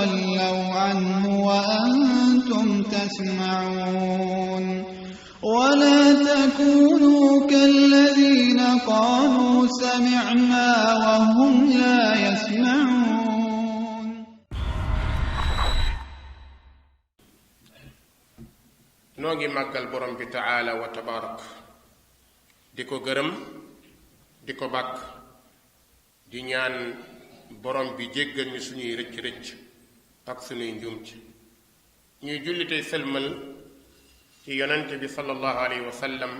تولوا عنه وأنتم تسمعون ولا تكونوا كالذين قالوا سمعنا وهم لا يسمعون. نوغي ماغال بروم بي تعالى وتبارك ديكو گرم diko bak di ñaan borom bi jéggal ñu suñuy rëcc rëcc ak suñuy njumti ñuy jullitey selmal ci yonent bi sallallahu alayhi wa sallam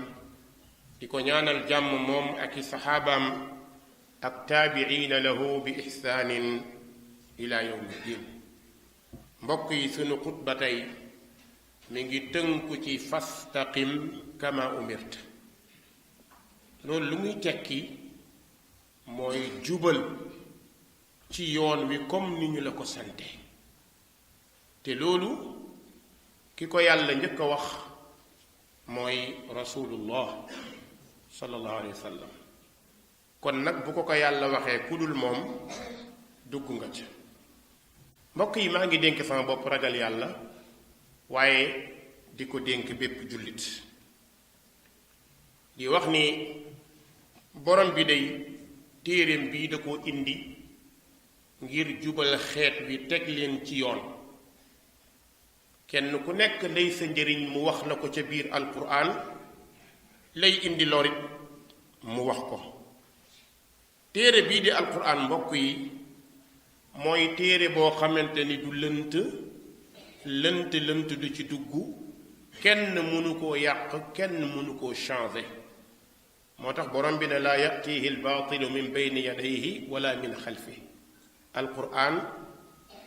diko ñaanal jàmm moom ak i saxaabaam ak taabiina lahu bi ihsaanin ila yawmi din. mbokk yi sunu xutba tey mi ngi tënku ci fastaqim kama umirta. loolu lu muy tekki mooy jubal ci yoon wi comme ni ñu la ko sante te loolu ki ko yàlla njëkk a wax mooy rasulullah sallallahu alayhi wa sallam. kon nag bu ko yàlla waxee ku dul moom dugg nga ca. mbokk yi maa ngi dénk sama bopp ragal yàlla waaye di ko dénk bépp jullit di wax ni borom bi day téereem bii da koo indi ngir jubal xeet wi teg leen ci yoon. kenn ku nekk lay sa njëriñ mu wax la ko ca biir alquran, lay indi lorit mu wax ko. téere bii di alquran mbokk yi mooy téere boo xamante ni du lënt du ci dugg, kenn mënu koo yàq, kenn mënu koo changer. moo tax borom bi ne laa yatihi albaatilu min bayni yadayhi wala min xalfihi. alquran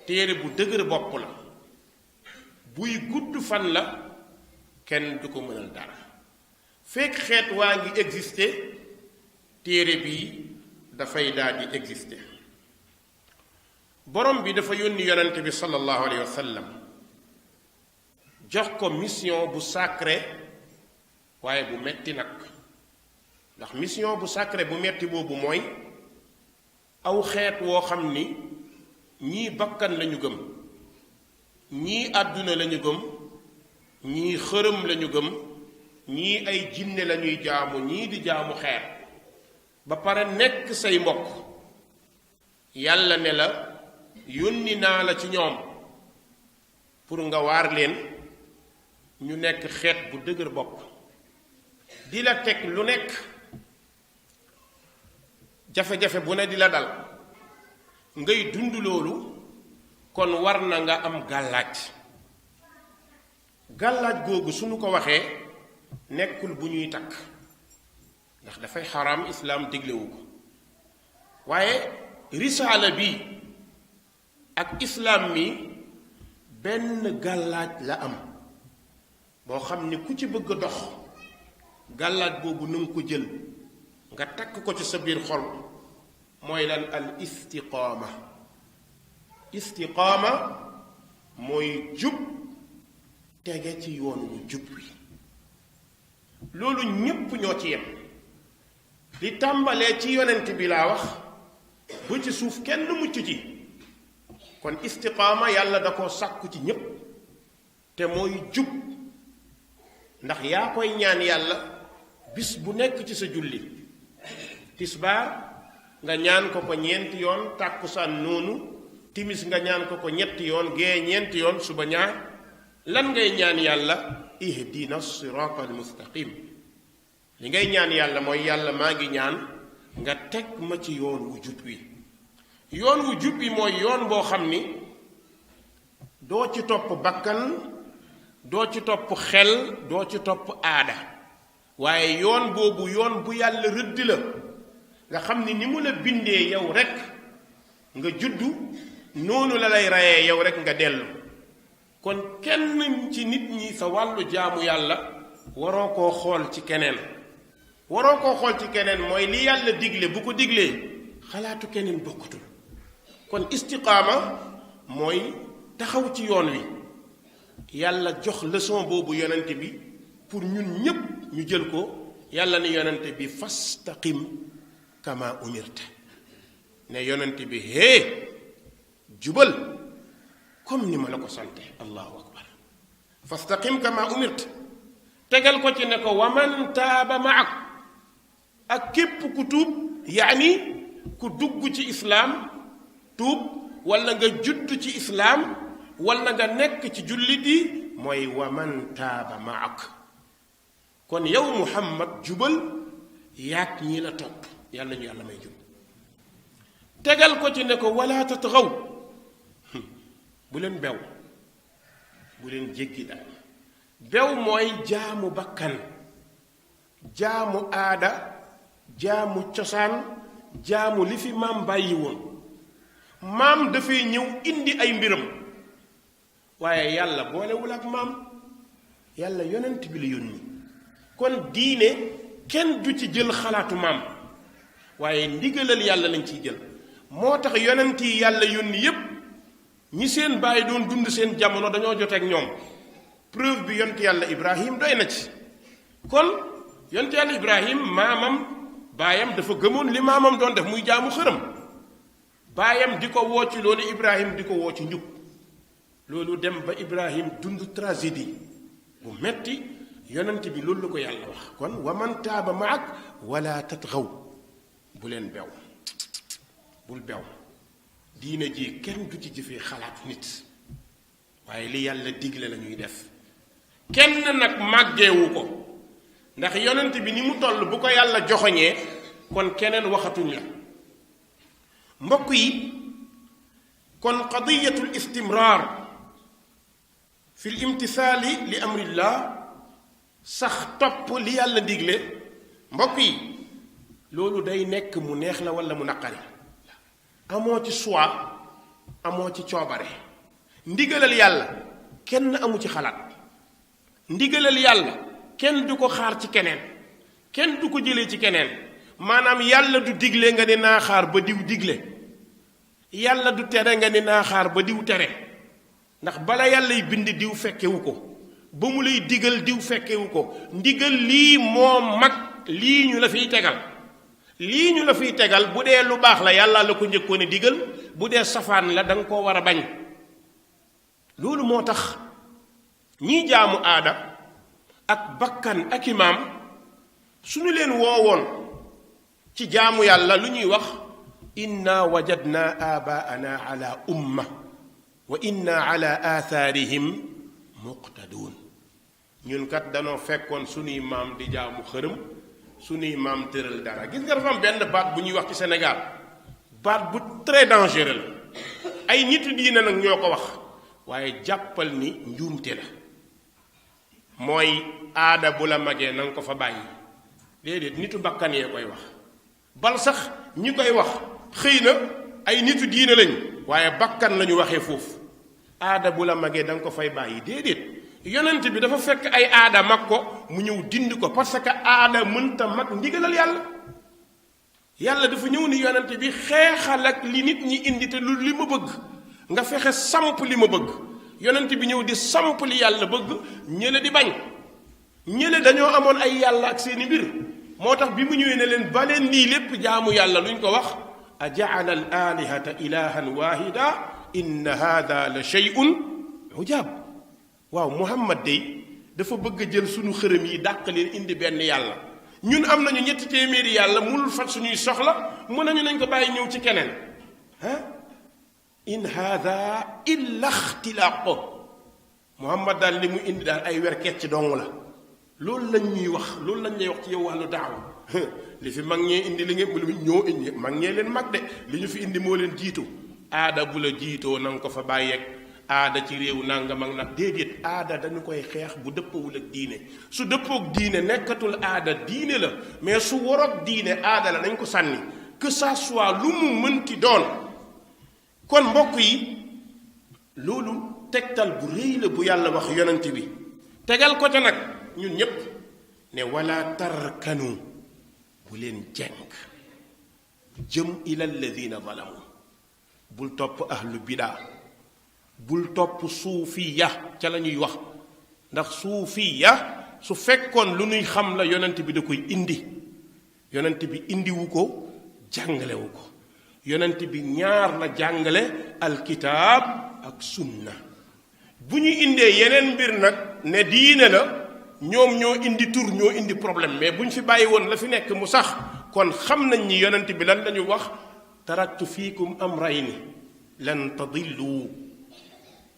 téere bu dëgër bopp la, buy gudd fan la, kenn du ko mënal dara. fekk xeet waa ngi existé, téere bi dafay daal di existé. borom bi dafa yónni yonente bi sallallahu alayhi wa sallam, jox ko mission bu sacré waaye bu metti nag. ndax mission bu sacré bu metti boobu mooy aw xeet woo xam ni ñii bakkan lañu gëm, ñii àdduna lañu gëm, ñii xërëm lañu gëm, ñii ay jinne lañuy jaamu, ñii di jaamu xeet, ba pare nekk say mbokk. yàlla ne la yónni naa la ci ñoom pour nga waar leen ñu nekk xeet bu dëgër bopp, di la teg lu nekk, jafe-jafe bu ne di la dal, ngay dund loolu. kon war na nga am gàllaaj. gàllaaj googu suñu ko waxee nekkul bu ñuy takk, ndax dafay xaraam, islaam diglewu ko. waaye risaala bi ak islaam mi benn gàllaaj la am boo xam ni ku ci bëgg a dox, gàllaaj boobu na nga ko jël nga takk ko ci sa biir xol. mooy lan? al istiqaama. istiqaama mooy jub, tege ci yoon wu jub wi. loolu ñépp ñoo ci yem, di tàmbalee ci yonent bi laa wax ba ci suuf kenn mucc ci. kon istiqaama yàlla da koo sàkku ci ñépp, te mooy jub. ndax yaa koy ñaan yàlla bis bu nekk ci sa julli. tisbaar nga ñaan ko ko ñeenti yoon, tàkkusaan noonu, timis nga ñaan ko ko ñetti yoon, gee ñeenti yoon, suba ñaar. lan ngay ñaan yàlla? ihdina sirata almustaqim. li ngay ñaan yàlla mooy yàlla maa ngi ñaan nga teg ma ci yoon wu jub wi. yoon wu jub wi mooy yoon boo xam ni doo ci topp bakkan, doo ci topp xel, doo ci topp aada, waaye yoon boobu yoon bu yàlla rëdd la, nga xam ni mu la bindee yow rek nga juddu, noonu la lay rayee yow rek nga dellu. kon kenn ci nit ñi sa wàllu jaamu yàlla waroo koo xool ci keneen. waroo koo xool ci keneen mooy li yàlla digle, bu ko diglee xalaatu keneen bokkatul. kon istiqaama mooy taxaw ci yoon wi. yàlla jox leçon boobu yonent bi pour ñun ñépp ñu jël ko. yàlla ni yonent bi fastaqim kama umirta, ne yonent bi hee jubal comme ni ma la ko sante allahu akbar fastaqim kama umirt tegal ko ci ne ko waman taaba maak ak képp ku tuub yaani ku dugg ci islaam tuub wala nga judd ci islaam wala nga nekk ci jullit yi mooy waman taaba maak kon yow muhammad jubal yaak ñi la topp yàlla ñu yàlla may jub tegal ko ci ne ko wala tatxaw bu leen bew bu leen jéggi daal bew mooy jaamu bakkan jaamu aada jaamu cosaan jaamu li fi maam bàyyi woon maam dafay ñëw indi ay mbiram waaye yàlla boolewul ak maam yàlla yonent bi la yónni kon diine kenn du ci jël xalaatu maam waaye ndigalal yàlla lañ ciy jël moo tax yonent yi yàlla yónni yépp ñi seen bàyyi doon dund seen jamono dañoo joteek ñoom preuve bi yonent yàlla ibrahim doy na ci kon yonent yàlla ibrahim maamam baayam dafa gëmoon li maamam doon def muy jaamu xërëm baayam di ko woo ci loolu ibrahim di ko woo ci njub loolu dem ba ibrahim dund tragédie bu metti yonent bi loolu la ko yàlla wax kon waman taaba maak wala tatxaw bu leen bew bul bew diine ji kenn du ci jëfee xalaat nit waaye li yàlla digle la ñuy def kenn nag màggeewu ko ndax yonent bi ni mu toll bu ko yàlla joxoñee kon keneen waxatuñ la mbokk yi kon qadiyatul istimraar fi l imtisaali li amrillah sax topp li yàlla digle mbokk yi loolu day nekk mu neex la walla mu naqari amoo ci choix amoo ci coobare ndigalal yàlla kenn amu ci xalaat ndigalal yàlla kenn du ko xaar ci keneen kenn du ko jëlee ci keneen maanaam yàlla du digle nga ni naa xaar ba diw digle yàlla du tere nga ni naa xaar ba diw tere ndax bala yàllay bind diw fekkewu ko ba mu lay digal diw fekkewu ko ndigal lii moo mag lii ñu la fiy tegal lii ñu la fiy tegal bu dee lu baax la yàlla la ko njëkkoon a digal bu dee safaan la da nga koo war a bañ loolu moo tax ñii jaamu aada ak bakkan ak imaam suñu leen woowoon ci jaamu yàlla lu ñuy wax inna wajadna abaana ala umma wa inna ala athaarihim muqtaduun ñun kat danoo fekkoon suñuy maam di jaamu xërëm suñuy maam tëral dara gis nga dafa am benn baat bu ñuy wax ci Sénégal baat bu très dangereux la ay nitu diine nag ñoo ko wax waaye jàppal ni njuumte la mooy aada bu la magee na nga ko fa bàyyi déedéet nitu bakkan yee koy wax bal sax ñi koy wax xëy na ay nitu diine lañ waaye bakkan lañu waxee foofu aada bu la magee da nga ko fay bàyyi déedéet yonent bi dafa fekk ay aada mag ko mu ñëw dindi ko parce que aada mënta mag ndigalal yàlla yàlla dafa ñëw ni yonent bi xeexal ak li nit ñi indi te lu li ma bëgg nga fexe samp li ma bëgg yonent bi ñëw di samp li yàlla bëgg ñële di bañ ñële dañoo amoon ay yàlla ak seeni mbir moo tax bi mu ñëwee ne leen ba leen lii lépp jaamu yàlla luñ ko wax a jaala al alihata ilahan wahida inna hada la shay'un ujab waaw muhammad day dafa bëgg a jël suñu xërëm yi dàq leen indi benn yàlla ñun am nañu ñetti téeméeri yàlla munul faj suñuy soxla mun nañu nañ ko bàyyi ñëw ci keneen in hada illa ixtilaaq muhammad daal li mu indi daal ay werket ci dong la loolu lañ ñuy wax loolu lañ lay wax ci yow wàllu daawa li fi mag ñee indi li ngeen ñoo indi mag ñee leen mag de li ñu fi indi moo leen jiitu aada bu la jiitoo na nga ko fa bàyyeeg aada ci réew nangam ak nag déedéet aada dañu koy xeex bu dëppawul ak diine su dëppoog diine nekkatul aada diine la mais su waroog diine aada la nañ ko sànni que ça soit lu mu mënti doon kon mbokk yi loolu tegtal bu rëy la bu yàlla wax yonent bi tegal ko ca nag ñun ñépp ne wala tarkanu bu leen jeng jëm ila alladina zalamu bul topp ahlu bidaa bul topp suufiya ca la ñuy wax ndax suufiya su fekkoon lu ñuy xam la yonent bi da koy indi yonent bi indiwu ko jàngalewu ko yonent bi ñaar la jàngale alkitaab ak sunna bu ñu indee yeneen mbir nag ne diine la ñoom ñoo indi tur ñoo indi problème mais bu ñu fi bàyyi woon la fi nekk mu sax kon xam nañ ni yonent bi lan lañu wax taraktu fiikum amrayni lan tadillu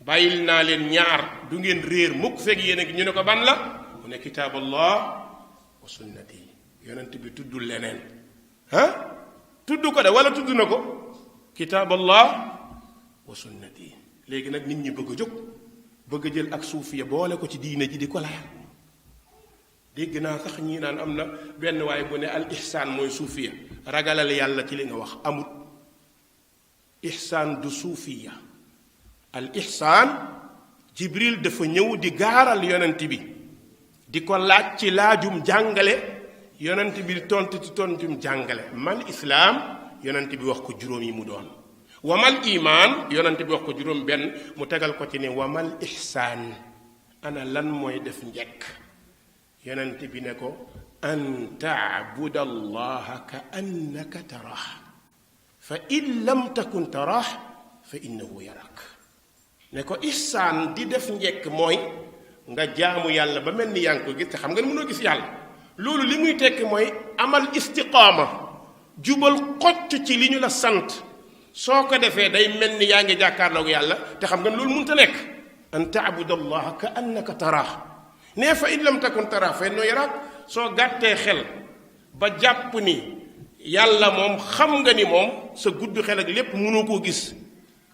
bàyyil naa leen ñaar du ngeen réer mukk fekk yéen a ngi ñu ne ko ban la mu ne kitaab allah wa sunnati yonent bi tuddul leneen tudd ko de wala tudd na ko kitaab allah wa sunnati léegi nag nit ñi bëgg a jóg bëgg a jël ak suufiya boole ko ci diine ji di ko laal dégg naa sax ñii naan am na benn waaye bu ne al ihsaan mooy suufiya ragalal yàlla ci li nga wax amut ihsaan du suufiya al ihsaan jibril dafa ñëw di gaaral yonent bi di ko laaj ci laajum jàngale yonent bi di tontu ci tontum jàngale mal islaam yonent bi wax ko juróom yi mu doon wamal imaan yonent bi wax ko juróom benn mu tegal ko ci ne wamal ihsaan ana lan mooy def njekk yonent bi ne ko an taabuda allaha ka annaka taraah fa in lam takun taraah fa innahu yarak ne ko ihsaan di def njekk mooy nga jaamu yàlla ba mel ni yaa ngi ko gis te xam nga ne mënoo gis yàlla loolu li muy tekki mooy amal istiqaama jubal xocc ci li ñu la sant soo ko defee day mel ni yaa ngi jàkkaarloog yàlla te xam nga ne loolu mënut a nekk an taabuda allaha ka annaka taraah nee fa in lam takun taraah fa innahu yarak soo gàttee xel ba jàpp ni yàlla moom xam nga ni moom sa gudd xel ak lépp mënoo koo gis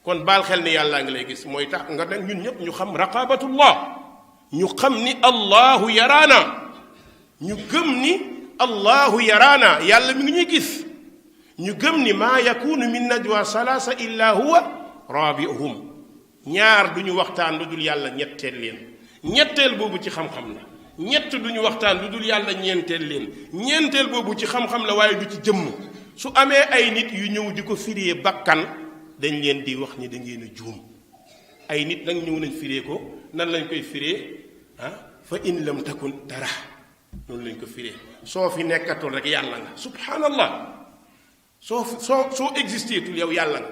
kon baal xel ni yàllaa ngi lay gis mooy tax nga ne ñun ñëpp ñu xam raqabatullah ñu xam ni allahu yaraana ñu gëm ni allahu yaraana yàlla mi ngi ñuy gis ñu gëm ni maa yakunu min najwa salaasa illa huwa rabiuhum ñaar du ñu waxtaan lu dul yàlla ñetteel leen ñetteel boobu ci xam-xam la ñett du ñu waxtaan lu dul yàlla ñeenteel leen ñeenteel boobu ci xam-xam la waaye du ci jëmm su amee ay nit yu ñëw di ko firee bakkan dañ leen di wax ni da ngeen a juum ay nit nag ñëw nañ firee ko nan lañ koy firee fa in lam takun dara noonu lañ ko firee soo fi nekkatul rek yàlla nga subhanallah soo existé tul yow yàlla nga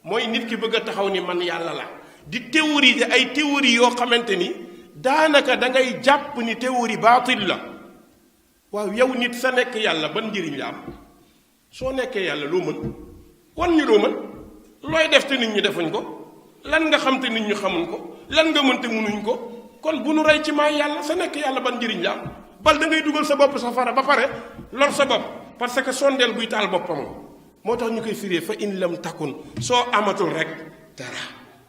mooy nit ki bëgg a taxaw ni man yàlla la di théoriser ay théorie yoo xamante ni daanaka da ngay jàpp ni théorie baatil la waaw yow nit sa nekk yàlla ban njëriñ la am soo nekkee yàlla loo mën wan ñu loo mën looy def te nit ñi defuñ ko lan nga xam te nit ñu xamuñ ko lan nga mën te mënuñ ko kon bu nu rey ci maay yàlla sa nekk yàlla ban njëriñ la am bal da ngay dugal sa bopp safara ba pare lor sa bopp parce que sondeel buy taal boppam moo tax ñu koy firee fa in lam takun soo amatul rek dara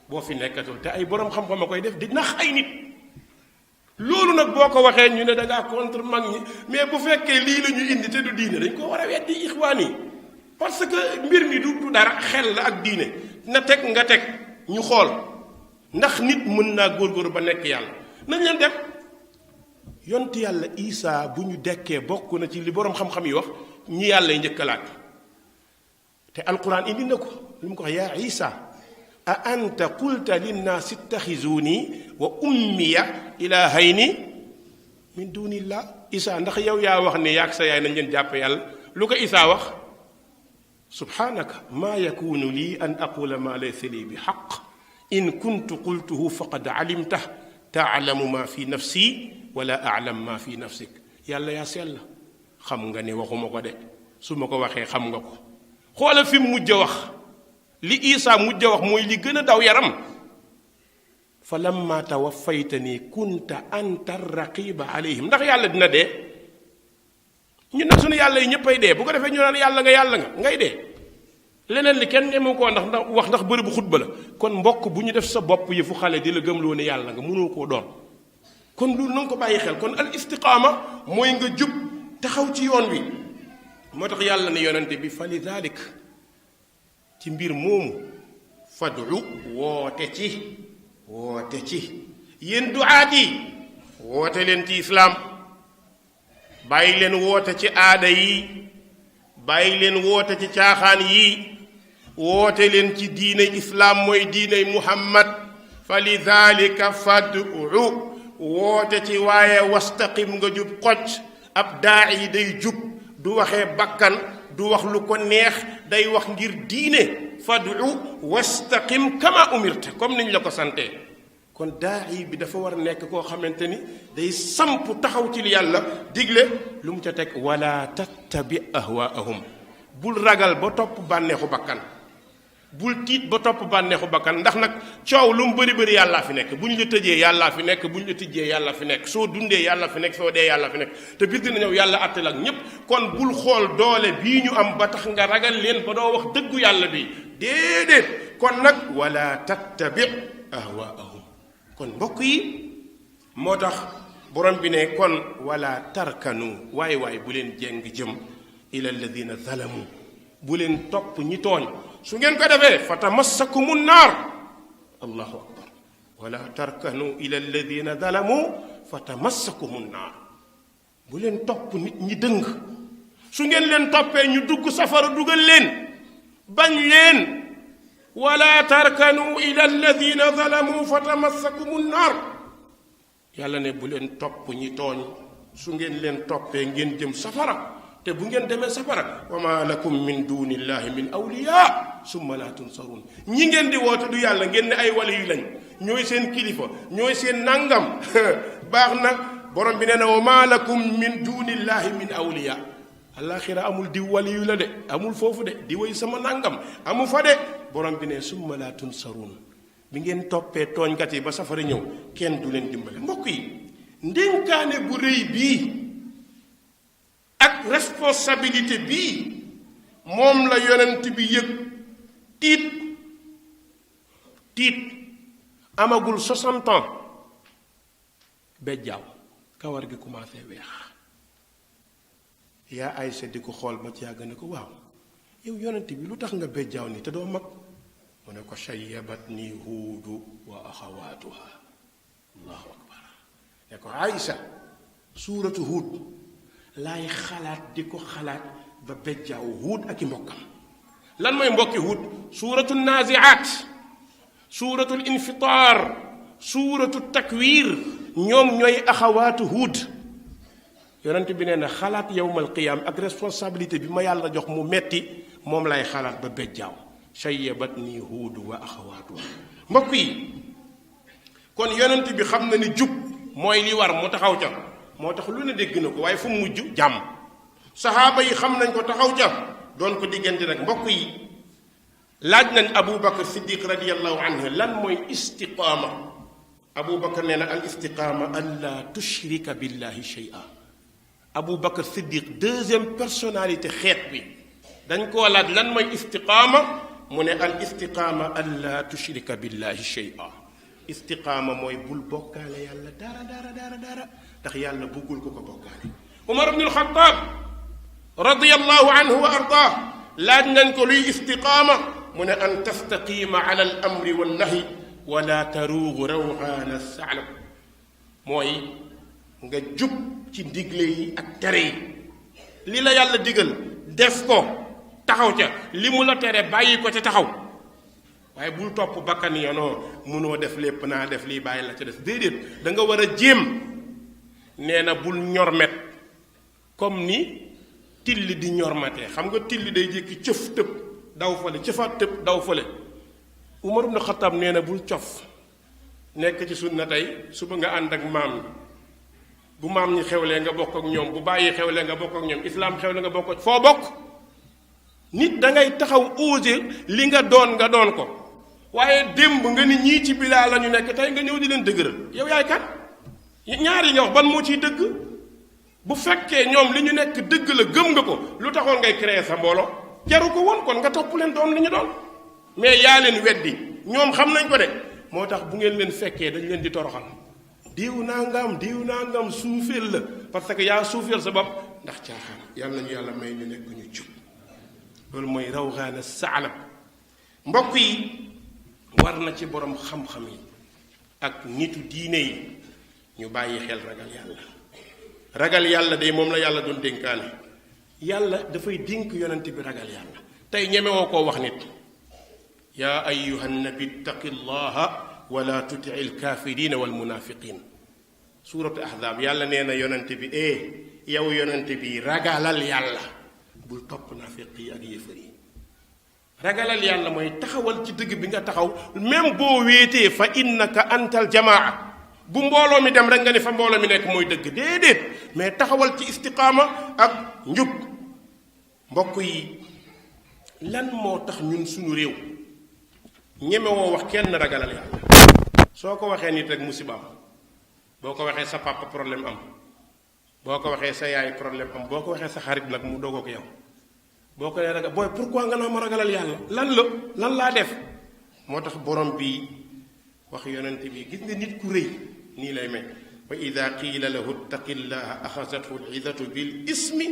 boo fi nekkatul te ay borom xam-xam a koy def di nax ay nit loolu nag boo ko waxee ñu ne da ngaa contre mag ñi mais bu fekkee lii la ñu indi te du diine dañ ko war a weddi ixwaan yi parce que mbir mi du dara xel la ak diine na teg nga teg ñu xool ndax nit mën naa góorgóorlu ba nekk yàlla nañ leen dem yonti yàlla Isaa bu ñu dekkee bokk na ci li boroom xam-xam yi wax ñi yàlla y njëkkalaat te alquran indi na ko lu mu ko wax yaa Isaa a anta qulta linnaasi ittaxizuuni wa ummiya ilaahayni min dunillah Isaa ndax yow yaa wax ne yaag sa yaay nañ leen jàppe yàlla lu ko Isaa wax subhanaka maa yakunu lii an aqula ma laysa lii bi xaq in kuntu qultuhu faqad alimta taalamu ma fi nafsi wala alam ma fi nafsik yàlla yaa sell xam nga ne waxuma ko de su ma ko waxee xam nga ko xoola fi mu mujj a wax li Isaa mujj a wax mooy li gën a daw yaram fa lamma tawaffaytani kunta anta raqiba alayhim ndax yàlla dina dee ñun nag suñu yàlla yi ñëppay dee bu ko defee ñu naan yàlla nga ngay dee leneen li kenn ñemu koo ndax wax ndax bëri bu xutba la kon mbokk bu ñu def sa bopp yëfu xale di la gëmloo ne yàlla nga mënoo koo doon kon loolu na nga ko bàyyi xel kon al istiqaama mooy nga jub taxaw ci yoon wi moo tax yàlla ne yonente bi fa li dalik ci mbir moomu fadu woote ci yéen duaat yi woote leen ci islaam bàyyi leen woote ci aada yi bàyyi leen woote ci caaxaan yi woote leen ci diiney islaam mooy diiney muhammad fa li daalika fadu woote ci waaye wastaqim nga jub xocc ab daa yi day jub du waxee bakkan du wax lu ko neex day wax ngir diine fadu wastaqim kama umirta comme niñ la ko santee kon daa'i bi dafa war a nekk koo xamante ni day samp taxaw ci li yàlla digle lu mu ca teg wala tattabi ahwaahum bul ragal ba topp bànneexu bakkan bul tiit ba topp bànneexu bakkan ndax nag coow lu mu bëri bëri yàllaa fi nekk bu ñu la tëjee yàllaa fi nekk bu ñu la tijjee yàlla fi nekk soo dundee yàlla fi nekk soo dee yàlla fi nekk te bis dina ñëw yàlla àttal ak ñépp kon bul xool doole bii ñu am ba tax nga ragal leen ba doo wax dëggu yàlla bi déedéet kon nag wala tattabi ahwaahum kon mbokk yi moo tax borom bi ne kon wala tarkanu waay waay bu leen jeng jëm ila alladina zalamu bu leen topp ñi tooñ su ngeen ko defee fa tamassakumu naar allahu akbar wala tarkanu ila alladina zalamu fa tamassakumu naar bu leen topp nit ñi dëng su ngeen leen toppee ñu dugg safara dugal leen bañ leen wala tarkanu ila alladina zalamu fa tamassakumu naar yàlla ne bu leen topp ñi tooñ su ngeen leen toppee ngeen jëm safara te bu ngeen demee safara wa ma lakum min dunillahi min awliya summa la tunsarun ñi ngeen di woote du yàlla ngeen ne ay wali yu lañ ñooy seen kilifa ñooy seen nangam baax na borom bi nee na wa ma lakum min dunillahi min awliya alaxira amul di wali yu la de amul foofu de di way sama nangam amu fa de borom bi ne summa la tunsarun bi ngeen toppee tooñkat yi ba safara ñëw kenn du leen dimbale mbokk yi ndénkaane bu rëy bii ak responsabilité bii moom la yonent bi yëg tiit amagul 60 ans bejjaaw kawar gi commencé weex yaa Aysa di ko xool ba ci yàgg ne ko waaw yow yonent bi lu tax nga bejjaaw ni te doo mag mu ne ko shayyabatni huudu wa axawaatuha allahu akbar ne ko Aysa suuratu huud laay xalaat di ko xalaat ba bejjaaw huud ak i mbokkam lan mooy mbokki huud suuratu naaziaat suuratu infitaar suuratu takwir ñoom ñooy axawaatu huud yonent bi nee na xalaat yowmal qiyaam ak responsabilité bi ma yàlla jox mu metti moom lay xalaat ba bejjaaw shayyabatni huudu wa axawaatuha mbokk yi kon yonent bi xam na ni jub mooy li war mu taxaw ca moo tax lu ne dégg na ko waaye fu mu mujj jàmm saxaaba yi xam nañ ko taxaw ca doon ko diggante nag mbokk yi laaj nañ Abu Bakar Siddiq radiyallahu anhu lan mooy istiqaama Abu Bakar nee na al istiqaama an laa tushrika billahi shay'a Abu Bakar Siddiq deuxième personnalité xeet bi dañ koo laaj lan mooy istiqaama mu ne al istiqaama an laa tushrika billahi shay'a istiqaama mooy bul bokkaale yàlla dara ndax yàlla bëggul ko ko bokkaale Umar ibn al-Khattab radiyallahu anhu wa ardaa laaj nañ ko luy istiqaama mu ne an tastaqima ala al amri wan nahi wala taruugu rawxaana saalab mooy nga jub ci ndigle yi ak tere yi li la yàlla digal def ko taxaw ca li mu la tere bàyyi ko ca taxaw waaye bul topp bakkan ya non munoo def lépp naa def lii bàyyi la ca des déedéet da nga war a jéem nee na bul ñormet comme ni tilli di ñormatee xam nga tilli day jékki cëf tëb daw fële cëfaat tëb daw fële Umar ibn Xattaab nee na bul cof nekk ci sunna tey suba nga ànd ak maam bu maam ñi xewlee nga bokk ak ñoom bu bàyyi xewlee nga bokk ak ñoom islaam xewlee nga bokk ak foo bokk nit da ngay taxaw osé li nga doon ko waaye démb nga ni ñii ci bilaa la ñu nekk tey nga ñëw di leen dëgëral yow yaay kan ñaar yi nga wax ban moo ciy dëgg bu fekkee ñoom li ñu nekk dëgg la gëm nga ko lu taxoon ngay créer sa mbooloo jaru ko woon kon nga topp leen doon li ñu doon mais yaa leen weddi ñoom xam nañ ko de moo tax bu ngeen leen fekkee dañ leen di toroxal diw nangam suufeel la parce que yaa suufeel sa bopp ndax caaxaan yàlla nañu yàlla may ñu nekk ñu jub loolu mooy rawxaana saalab mbokk yi war na ci borom xam-xam yi ak nitu diine yi ñu bàyyi xel ragal yàlla de moom la yàlla doon dénkaane yàlla dafay dénk yonent bi ragal yàlla tey ñemewoo koo wax nit yaa ayuha nabi ittaqi llaha wala tuti alkaafirina walmunafiqin suuratu ahzab yàlla nee na yonent bi yow yonent bi ragalal yàlla bul topp naafiq yi ak yéefar yi ragalal yàlla mooy taxawal ci dëgg bi nga taxaw même boo wéetee fa innaka antal jamaa bu mbooloo mi dem rek nga ne fa mbooloo mi nekk mooy dëgg déedéet mais taxawal ci istiqaama ak njub mbokk yi lan moo tax ñun suñu réew ñeme woo wax kenn ragalal yàlla soo ko waxee nit rek musiba am boo ko waxee sa papa problème am boo ko waxee sa yaay problème am boo ko waxee sa xarit nag mu dogoog yow boo ko nee ragal booy pourquoi nga naa ma ragalal yàlla lan laa def moo tax borom bi wax yonent bi gis nga nit ku rëy nii lay mel wa ida qiila lahu ittaqillaha axasathu lizatu bil ismi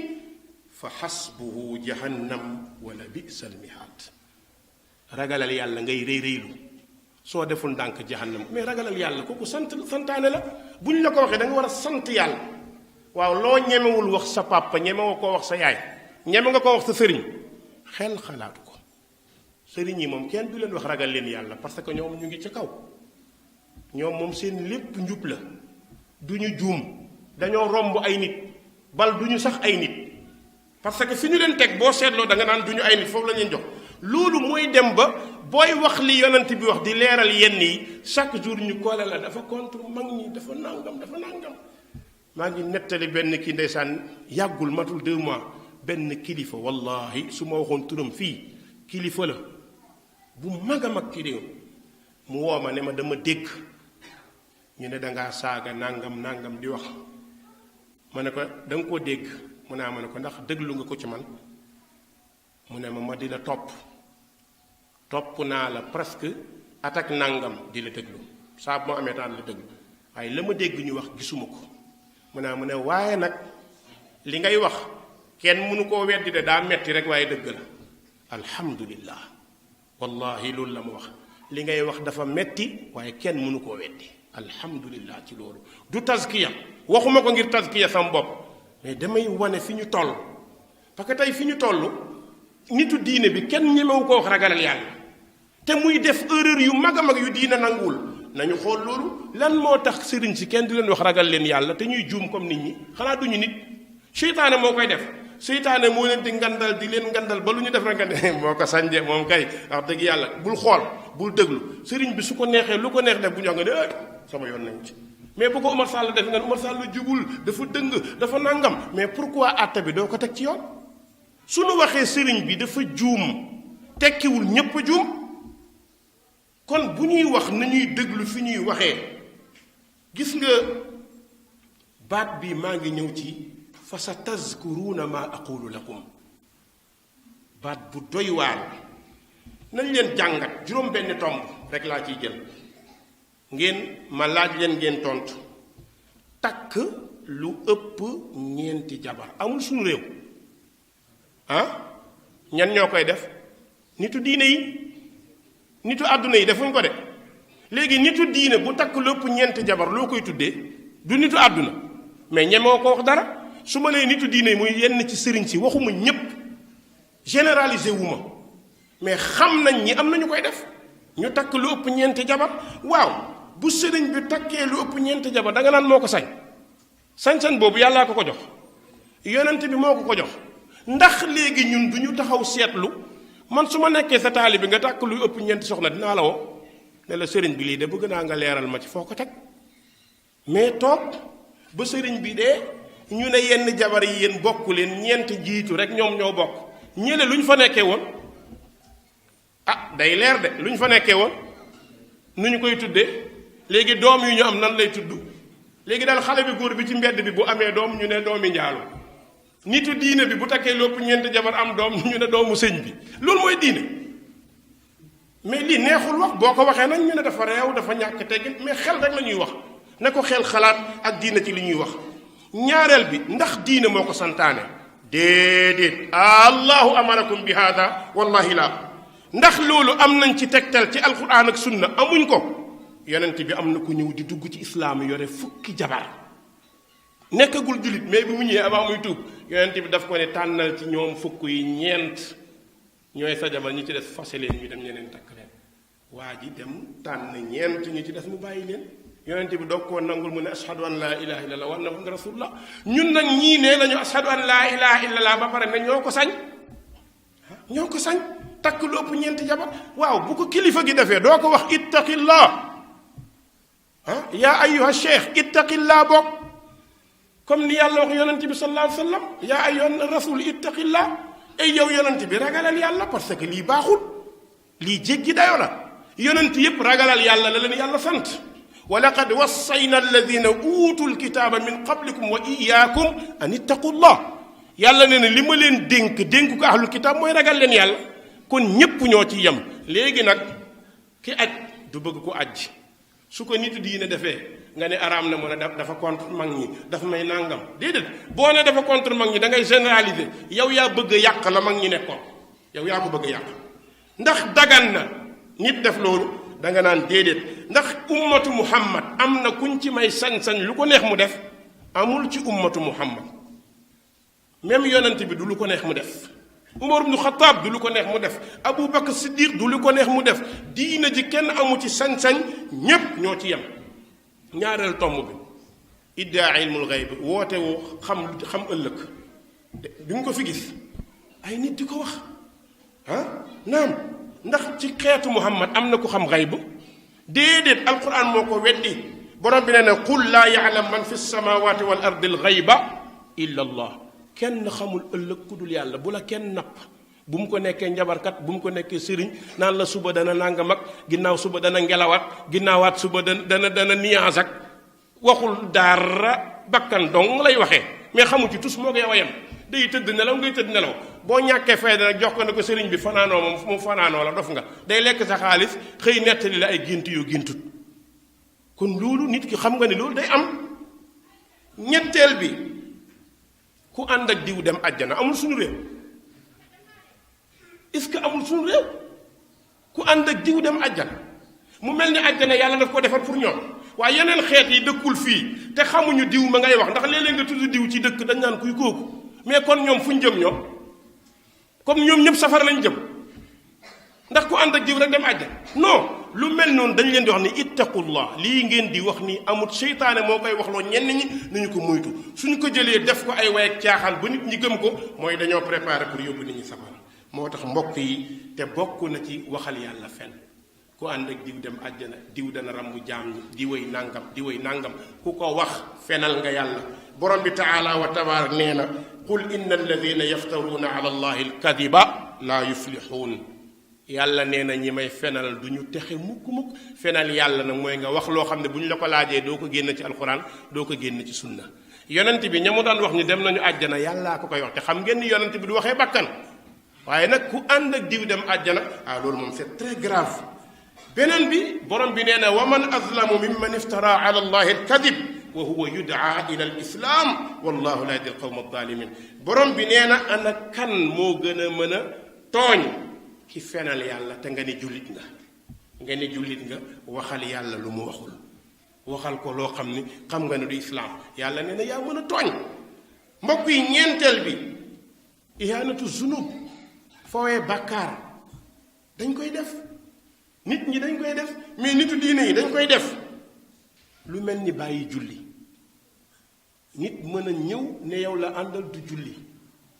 fa xasbuhu jahannam wala bisa almihaad ragalal yàlla ngay rëy rëylu soo deful ndànk jahannam mais ragalal yàlla kooku santaane la bu ñu la ko waxee da nga war a sant yàlla waaw loo ñemewul wax sa papa ñemewoo koo wax sa yaay ñeme nga ko wax sa sëriñ xel xalaatu ko sëriñ yi moom kenn du leen wax ragal leen yàlla parce que ñoom ñu ngi ci kaw ñoom moom seen lépp njub la du ñu juum dañoo romb ay nit bal du ñu sax ay nit parce que fi ñu leen teg boo seetloo da nga naan du ñu ay nit foofu la ñuy jox loolu mooy dem ba booy wax li yonent bi wax di leeral yenn yi chaque jour ñu koole la dafa contre mag ñi dafa nangam maa ngi nettali benn kii ndeysaan yàggul matul 2 mois benn kilifa wallahi su ma waxoon turam fii kilifa la bu mag a mag ki réew mu woo ma ne ma dama dégg ñu ne dangaa saaga nangam di wax ma ne ko da nga koo dégg mu ne ma ne ko ndax déglu nga ko ci man mu ne ma di la topp naa la presque attaque nangam di la déglu saa bu ma amee taan la déglu waaye la ma dégg ñu wax gisuma ko mu ne waaye nag li ngay wax kenn mënu koo weddi de daa metti rek waaye dëgg la alhamdulillah wallahi loolu la ma wax li ngay wax dafa metti waaye kenn mënu koo weddi alhamdulillah ci loolu du tazkiya waxuma ko ngir tazkiya sama bopp mais damay wane fi ñu toll parce que tey fi ñu toll nitu diine bi kenn ñemewu ko wax ragalal yàlla te muy def erreur yu mag a mag yu diine nanguwul nañu xool loolu lan moo tax sëriñ si kenn du leen wax ragal leen yàlla te ñuy juum comme nit ñi xanaa duñu nit seytaane moo koy def seytaane moo leen di ngandal di leen ngandal ba lu ñu def rek nga ne moo ko sañje moom kay wax dëgg yàlla bul xool bul déglu sëriñ bi su ko neexee lu ko neex def bu ñu wax nga ne sama yoon nañ ci mais bu ko Umar Sall def nga ne Umar Sall jubul dafa dëng dafa nangam mais pourquoi àtte bi doo ko teg ci yoon suñu waxee sëriñ bi dafa juum tekkiwul ñépp a juum kon bu ñuy wax nañuy déglu fi ñuy waxee gis nga baat bi maa ngi ñëw ci fa sa tazkuruuna maa aqulu lakum baat bu doy waar nañ leen jàngat juróom benn tomb rek laa ciy jël ngeen ma laaj leen ngeen tontu takk lu ëpp ñeenti jabar amul suñu réew ñan ñoo koy def nitu diine yi nitu àdduna yi defuñ ko de léegi nitu diine bu takk lu ëpp ñeenti jabar loo koy tuddee du nitu àdduna mais ñemoo ko wax dara su ma nee nitu diine yi muy yenn ci sëriñ si waxuma ñépp généralisé wu ma mais xam nañ ñi am nañu koy def ñu takk lu ëpp ñeenti jabar waaw bu sëriñ bi takkee lu ëpp ñeenti jabar da nga naan moo ko sañ-sañ boobu yàllaa ko jox yonent bi moo ko jox ndax léegi ñun du ñu taxaw seetlu man su ma nekkee sa taali bi nga takk lu ëpp ñeenti soxna dinaa la woo ne la sëriñ bi lii de bëgg naa nga leeral ma ci foo ko teg mais toog ba sëriñ bi de ñu ne yenn jabar yi yéen bokk leen ñeenti jiitu rek ñoom ñoo bokk ñële lu ñu fa nekkee woon day leer de lu ñu fa nekkee woon nu ñu koy tuddee léegi doom yu ñu am nan lay tudd léegi daal xale bi góor bi ci mbedd bi bu amee doom ñu ne doomi njaalo nitu diine bi bu takkee lépp ñeenti jabar am doom ñu ne doomu sëñ bi loolu mooy diine mais lii neexul wax boo ko waxee nag ñu ne dafa réew dafa ñàkk teggin mais xel rek la ñuy wax na ko xel xalaat ak diine ci li ñuy wax ñaareel bi ndax diine moo ko santaane déedéet allahu amarakum bi hada wallahi la ndax loolu am nañ ci tegtal ci alquran ak sunna amuñ ko yonent bi am na ku ñëw di dugg ci islaam yore fukki jabar nekkagul jullit mais bi mu ñëwee avant muy tuub yonent bi daf ko ne tànnal ci ñoom fukk yi ñeent ñooy sa jabar ñi ci des fase leen ñu dem ñeneen takk leen waa ji dem tànn ñeent ñu ci des mu bàyyi leen yonent bi doog koo nangul mu ne ashhadu an laa ilaha illallah wa anna muhammadan rasulullah ñun nag ñii nee nañu ashhadu an laa ilaha illallah ba pare ne ñoo ko sañ takk lu ëpp ñeenti jabar waaw bu ko kilifa gi defee doo ko wax ittaqillah yaa ayyuha cheikh ittaqillah bokk comme ni yàlla wax yonent bi sallallahu alayhi wa sallam yaa ayyuha rasul ittaqillah ay yow yonent bi ragalal yàlla parce que lii baaxul lii jéggi dayo la yonent yépp ragalal yàlla la leen yàlla sant wa laqad wassayna alladina utul kitaaba min qablikum wa iyaakum an ittaqullah yàlla nee na li ma leen dénk ko ahlul kitaab mooy ragal leen yàlla kon ñépp ñoo ci yem léegi nag ki aj du bëgg ko aj su ko nit diine defee nga ne araam na mu ne dafa contre mag ñi dafa may nangam déedéet boo ne dafa contre mag ñi da ngay généraliser yow yaa bëgg a yàq la mag ñi nekkoon yow yaa ko bëgg a yàq ndax dagan na nit def loolu da nga naan déedéet ndax ummatu muhammad am na kuñ ci may sañ-sañ lu ko neex mu def amul ci ummatu muhammad même yonent bi du lu ko neex mu def umar ibnu xataab du lu ko neex mu def abu bakar siddiq du lu ko neex mu def diina ji kenn amu ci sañ-sañ ñépp ñoo ci yem ñaareel tomb bi iddaa ilmul gayb woote woo xam ëllëg du nga ko fi gis ay nit di ko wax naam ndax ci xeetu muhammad am na ku xam gayb déedéet alquran moo ko weddi borom bi nee na qul laa ya'lam man fi samawati wal ardi al gayba illa allah kenn xamul ëllëg ku dul yàlla bu la kenn napp bu mu ko nekkee njabarkat bu mu ko nekkee sëriñ naan la suba dana nangam ak ginnaaw suba dana ngelawaat ginnaawaat suba dana nuage ak waxul dara bakkan dong lay waxee mais xamu ci tus moo koy wayam day tëdd nelaw ngay tëdd nelaw boo ñàkkee fayda nag jox ko ne ko sëriñ bi fanaanoo moom mu fanaanoo la dof nga day lekk sa xaalis xëy nettali la ay gént yu géntut kon loolu nit ki xam nga ni loolu day am ñetteel bi ku ànd ak diw dem àjjana amul suñu réew est-ce que amul suñu réew ku ànd ak diw dem àjjana mu mel ni àjjana yàlla daf ko defar pour ñoom waaye yeneen xeet yi dëkkul fii te xamuñu diw ma ngay wax ndax léeg-léeg nga tudd diw ci dëkk dañ naan kuy kooku mais kon ñoom fu ñu jëm ñoom comme ñoom ñëpp safar lañ jëm ndax ku ànd ak diw rek dem àjjana non lu mel noonu dañ leen di wax ni ittaqullah lii ngeen di wax ni amut seytaane moo koy waxloo ñenn ñi nañu ko moytu suñu ko jëlee def ko ay way ak caaxaan ba nit ñi gëm ko mooy dañoo préparé pour yóbbu nit ñi safara moo tax mbokk yi te bokk na ci waxal yàlla fen ku ànd ak diw dem àjjana diw dana rambu jaam ñi di way nangam ku ko wax fenal nga yàlla borom bi taala wa tabarak nee na qul inna alladina yaftaruuna ala allahi alkadiba laa yuflixuun yàlla nee na ñi may fenal du ñu texe mukk fenal yàlla nag mooy nga wax loo xam ne bu ñu la ko laajee doo ko génn ci alquran doo ko génn ci sunna yonent bi ña mu daan wax ni dem nañu àjjana yàllaa ko koy wax te xam ngeen ni yonent bi du waxee bakkan waaye nag ku ànd ak diw dem àjjana loolu moom c'est très grave beneen bi borom bi nee na wa man azlamu mimman iftara ala allahi alkadib wa huwa yudaa ila alislam wallahu la yahdi alqawma alzalimin borom bi nee na ana kan moo gën a mën a tooñ ki fenal yàlla te nga ni jullit nga waxal yàlla lu mu waxul waxal ko loo xam ni xam nga ne du islaam yàlla nee na yaa mën a tooñ mbokk yi ñeenteel bi ihanatu zunub fowee bàkkaar dañ koy def nit ñi dañ koy def mais nitu diine yi dañ koy def lu mel ni bàyyi julli nit mën a ñëw ne yow la àndal du julli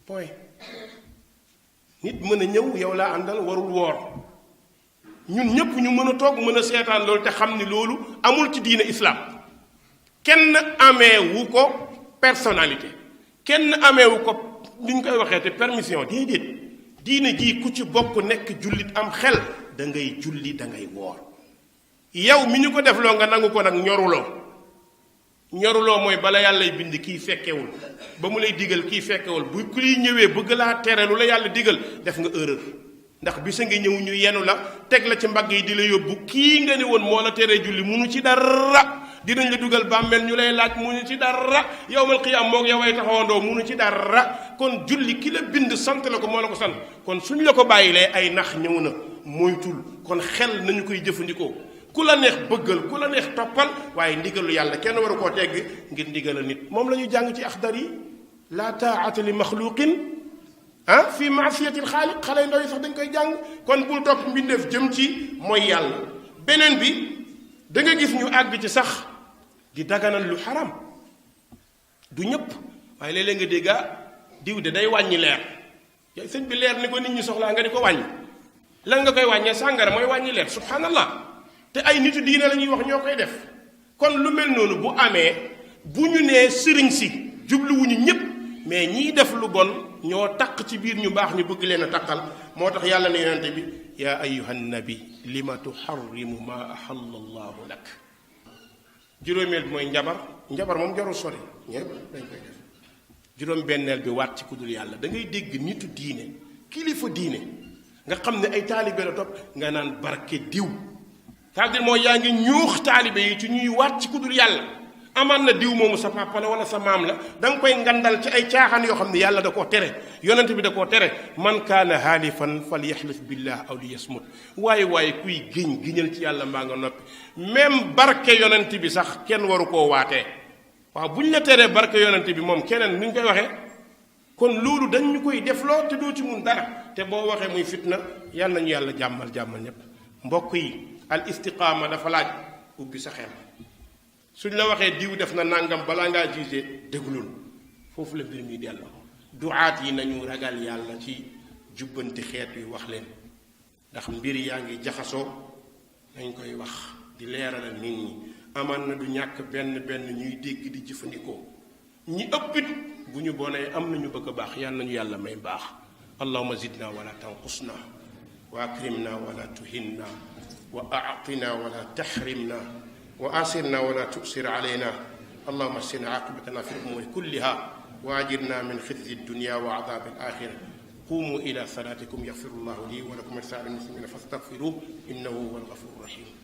point nit mën a ñëw yow laa àndal warul woor ñun ñépp ñu mën a toog mën a seetaan loolu te xam ni loolu amul ci diine islam kenn ameewu ko personnalité kenn ameewu ko li ñu koy waxee te permission déedéet diine jii ku ci bokk nekk jullit am xel da ngay julli da ngay woor yow mi ñu ko def loo nga nangu ko nag ñoruloo mooy bala yàllay bind kii fekkewul ba mu lay digal kii fekkewul bu ku liy ñëwee bëgg laa tere lu la yàlla digal def nga erreur ndax bisa nga ñëw ñu yenu la teg la ci mbagg yi di la yóbbu kii nga ne woon moo la teree julli munu ci dara dinañ la dugal bàmmeel ñu lay laaj munu ci dara yowmal qiyaam moog yow ay taxawandoo munu ci dara kon julli ki la bind sant la ko moo la ko sant kon suñ la ko bàyyilee ay nax ñëw na moytul kon xel nañu koy jëfandikoo ku la neex bëggal ku la neex toppal waaye ndigalu yàlla kenn waru koo tegg ngir ndigalal nit moom la ñu jàng ci axdar yi la taa'ata li maxluqin fi maasiyati alxaaliq xale yu ndaw yi sax dañ koy jàng kon bul topp mbindeef jëm ci mooy yàlla beneen bi da nga gis ñu àgg ci sax di daganal lu xaram du ñëpp waaye léeg-léeg nga dégga diw de day wàññi leer yow sëñ bi leer ni ko nit ñi soxlaa nga di ko wàññi lan nga koy wàññee sàngara mooy wàññi leer subhanallah te ay nitu diine la ñuy wax ñoo koy def kon lu mel noonu bu amee bu ñu nee sëriñ si jubluwuñu ñëpp mais ñiy def lu bon ñoo taq ci biir ñu baax ñu bëgg leen a taqal moo tax yàlla ne yonente bi yaa ayyuhan nabi lima tuharrimu ma ahalla allahu lak juróomeel bi mooy njabar moom jarul sori ñëpp dañ koy def juróom benneel bi waat ci kudul yàlla da ngay dégg nitu diine kilifa diine nga xam ne ay taalibe la topp nga naan barke diw c'est-à-dire mooy yaa ngi ñuux taalibe yi ci ñuy waat ci kudul yàlla amaan na diw moomu sa papa la wala sa maam la da nga koy ngandal ci ay caaxaan yoo xam ne yàlla da koo tere yonent bi da koo tere man kaana haalifan falyahlif billah aw liyasmut waaye kuy giñal ci yàlla maa nga noppi même barke yonent bi sax kenn waru koo waatee waaw bu ñu la teree barke yonent bi moom keneen nu ñu koy waxee kon loolu dañ ñu koy defloo te doo ci mun dara te boo waxee muy fitna yàlla nañu yàlla jàmmal ñépp mbokk yi al istiqaama dafa laaj ubbi sa xel suñ la waxee diw def na nangam balaa ngaa jugé déglul foofu la mbir mi dellu duaat yi nañu ragal yàlla ci jubbanti xeet yu wax leen ndax mbir yaa ngi jaxasoo nañ koy wax di leeralal nit ñi amaan na du ñàkk benn ñuy dégg di jëfandikoo ñi ëppit bu ñu bonee am nañu bëgg a baax yal nañu yàlla may baax allahumma zidna wala tanqusna wa akrimna wala tuhinna wa a'tina wala tahrimna وآسرنا ولا تؤسر علينا اللهم احسن عاقبتنا في الأمور كلها وأجرنا من خزي الدنيا وعذاب الآخرة قوموا إلى صلاتكم يغفر الله لي ولكم ولسائر المسلمين فاستغفروه إنه هو الغفور الرحيم